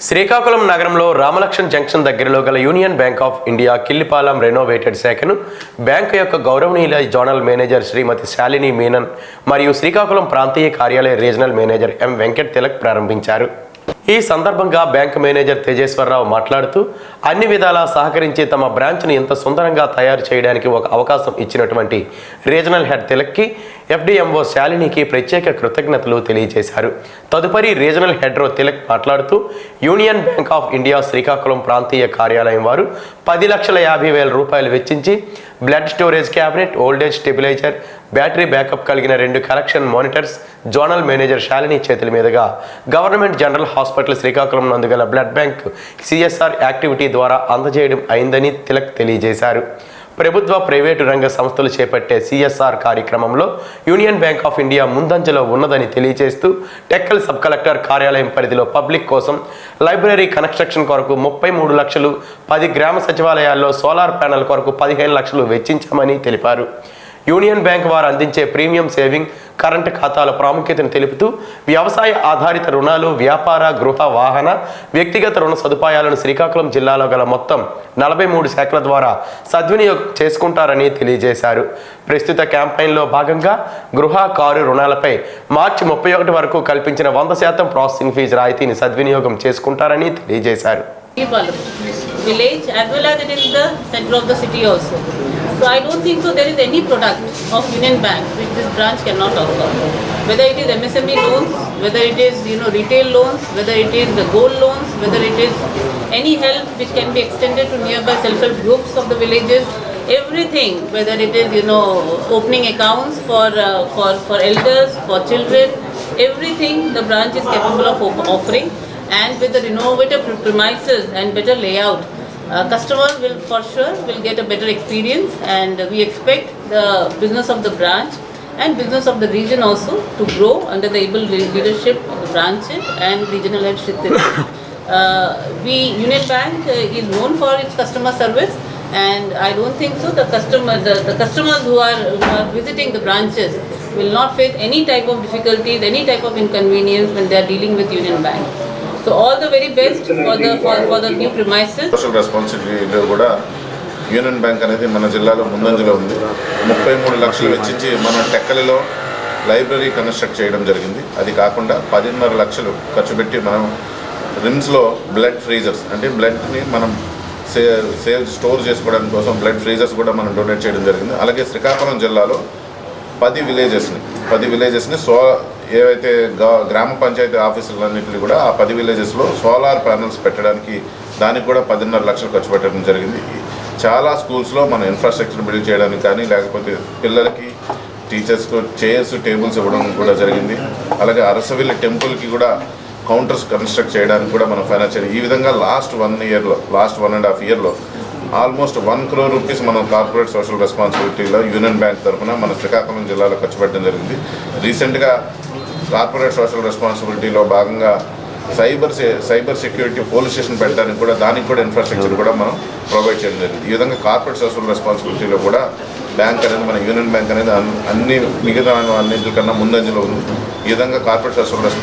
శ్రీకాకుళం నగరంలో రామలక్ష్మణ్ జంక్షన్ దగ్గరలో గల union bank of India Killipalem renovated శాఖను బ్యాంకు యొక్క గౌరవనీయ జోనల్ మేనేజర్ శ్రీమతి శాలిని మీనన్ మరియు శ్రీకాకుళం ప్రాంతీయ కార్యాలయ రీజనల్ మేనేజర్ ఎం వెంకట్ తిలక్ ప్రారంభించారు. ఈ సందర్భంగా బ్యాంక్ మేనేజర్ తేజేశ్వరరావు మాట్లాడుతూ అన్ని విధాలా సహకరించి తమ బ్రాంచ్ను ఇంత సుందరంగా తయారు చేయడానికి ఒక అవకాశం ఇచ్చినటువంటి రీజనల్ హెడ్ తిలక్కి ఎఫ్డిఎంఓ శాలినికి ప్రత్యేక కృతజ్ఞతలు తెలియజేశారు. తదుపరి రీజనల్ హెడ్ తిలక్ మాట్లాడుతూ union bank of India Srikakulam ప్రాంతీయ కార్యాలయం వారు 10,50,000 రూపాయలు వెచ్చించి blood storage cabinet, voltage stabilizer, battery backup కలిగిన 2 collection monitors zonal manager Shalini చేతుల మీదుగా గవర్నమెంట్ జనరల్ హాస్పిటల్ శ్రీకాకుళం నందుగల బ్లడ్ బ్యాంక్ సిఎస్ఆర్ యాక్టివిటీ ద్వారా అందజేయడం అయిందని తిలక్ తెలియజేశారు. ప్రభుత్వ, ప్రైవేటు రంగ సంస్థలు చేపట్టే సిఎస్ఆర్ కార్యక్రమంలో యూనియన్ బ్యాంక్ ఆఫ్ ఇండియా ముందంజలో ఉన్నదని తెలియజేస్తూ టెక్కల్ సబ్ కలెక్టర్ కార్యాలయం పరిధిలో పబ్లిక్ కోసం లైబ్రరీ కన్స్ట్రక్షన్ కొరకు 33 లక్షలు, 10 గ్రామ సచివాలయాల్లో సోలార్ ప్యానెల్ కొరకు 15 లక్షలు వెచ్చించామని తెలిపారు. యూనియన్ బ్యాంక్ వారు అందించే ప్రీమియం సేవింగ్ కరెంటు ఖాతాల ప్రాముఖ్యతను తెలుపుతూ వ్యవసాయ ఆధారిత రుణాలు, వ్యాపార, గృహ, వాహన, వ్యక్తిగత రుణ సదుపాయాలను శ్రీకాకుళం జిల్లాలో గల మొత్తం 43 శాఖల ద్వారా సద్వినియోగం చేసుకుంటారని తెలియజేశారు. ప్రస్తుత క్యాంపెయిన్లో భాగంగా గృహ, కారు రుణాలపై మార్చి 31 వరకు కల్పించిన 100% ప్రాసెసింగ్ ఫీజు రాయితీని సద్వినియోగం చేసుకుంటారని తెలియజేశారు. Village as well as it is the center of the city also. So I don't think so there is any product of Union Bank which this branch cannot offer. Whether it is MSME loans, whether it is retail loans, whether it is the gold loans, whether it is any help which can be extended to nearby self-help groups of the villages, everything, whether it is opening accounts for elders, for children, everything the branch is capable of offering. And with the renovated premises and better layout, customers will for sure get a better experience, and we expect the business of the branch and business of the region also to grow under the able leadership of the branches and regional headship. Union Bank is known for its customer service, and I don't think so the customers who are visiting the branches will not face any type of difficulties, any type of inconvenience when they are dealing with Union Bank. So all the very best for the new premises. Social responsibility కూడా union bank అనేది మన జిల్లాలో ముందంజలో ఉంది. 33 లక్షలు వెచ్చించి మన టెక్కలిలో library construct చేయడం జరిగింది. అది కాకుండా 10.5 లక్షలు ఖర్చు పెట్టి మనం రిమ్స్లో బ్లడ్ ఫ్రీజర్స్, అంటే బ్లడ్ని మనం స్టోర్ చేసుకోవడానికి కోసం బ్లడ్ ఫ్రీజర్స్ కూడా మనం డొనేట్ చేయడం జరిగింది. అలాగే శ్రీకాకుళం జిల్లాలో 10 విలేజెస్ని ఏవైతే గ్రామ పంచాయతీ ఆఫీసులన్నింటినీ కూడా ఆ 10 విలేజెస్లో సోలార్ ప్యానల్స్ పెట్టడానికి దానికి కూడా 10.5 లక్షలు ఖర్చు పెట్టడం జరిగింది. చాలా స్కూల్స్లో మన ఇన్ఫ్రాస్ట్రక్చర్ బిల్డ్ చేయడానికి కానీ, లేకపోతే పిల్లలకి టీచర్స్కు చైర్స్, టేబుల్స్ ఇవ్వడం కూడా జరిగింది. అలాగే అరసవిల్లి టెంపుల్కి కూడా కౌంటర్స్ కన్స్ట్రక్ట్ చేయడానికి కూడా మనం ఫైనాన్షియల్ ఈ విధంగా లాస్ట్ 1.5 ఇయర్లో ఆల్మోస్ట్ 1 crore రూపీస్ మనం కార్పొరేట్ సోషల్ రెస్పాన్సిబిలిటీలో యూనియన్ బ్యాంక్ తరఫున మన శ్రీకాకుళం జిల్లాలో ఖర్చు పెట్టడం జరిగింది. రీసెంట్గా కార్పొరేట్ సోషల్ రెస్పాన్సిబిలిటీలో భాగంగా సైబర్ సెక్యూరిటీ పోలీస్ స్టేషన్ పెట్టడానికి కూడా దానికి కూడా ఇన్ఫ్రాస్ట్రక్చర్ కూడా మనం ప్రొవైడ్ చేయడం జరిగింది. ఈ విధంగా కార్పొరేట్ సోషల్ రెస్పాన్సిబిలిటీలో కూడా బ్యాంక్ అనేది, మన యూనియన్ బ్యాంక్ అనేది అన్ని మిగతా అన్నింటికన్నా ముందంజలో ఉంది. ఈ విధంగా కార్పొరేట్ సోషల్ రెస్పాన్సిబిలిటీ